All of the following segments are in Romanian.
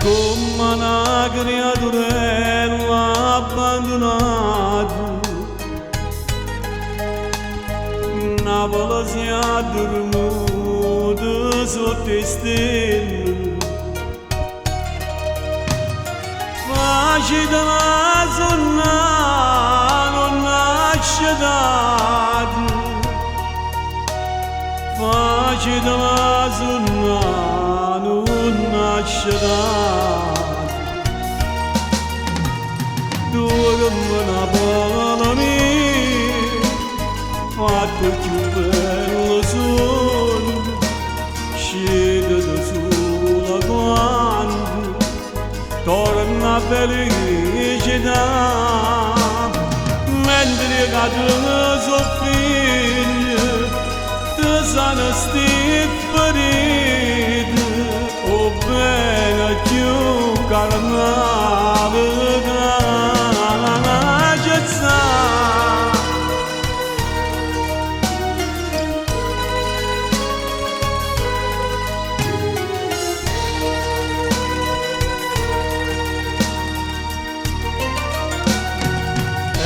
Como una criaturella abbandonata, una veloce dormuta sotto le stelle, facile la zona non nasce data, facile la zona non nasce data. Dorme una bola mia, fatto più bello sole, scende da sola quando torna felicità, mentre cade soffiglia, ti sanno sti ferite, o bene più carnale.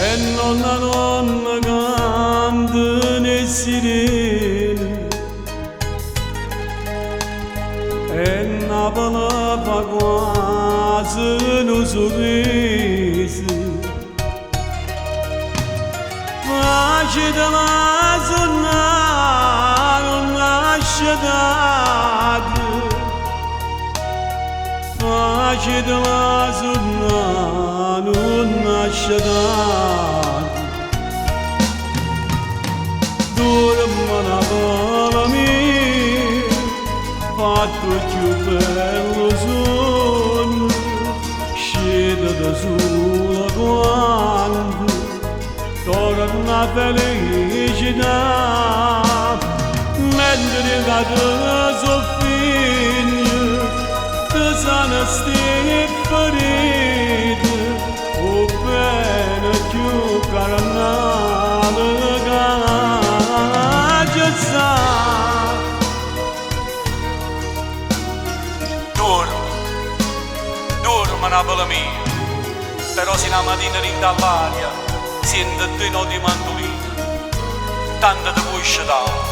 E nonna nonna canta le sirene, e Napoli fa quasi un sorriso, facile la zona non nasce data, facile la zona non nasce data. Dorme una bola mia, fatto più bello sonno, scende da sola quando torna felicità, mentre cade soffiglia, ti sanno sti ferite, o bene più carnale che sa. Dorme Napoli mia, però se la mattina rinda all'aria sento due noti mandolini, tanto ti puoi scegliere,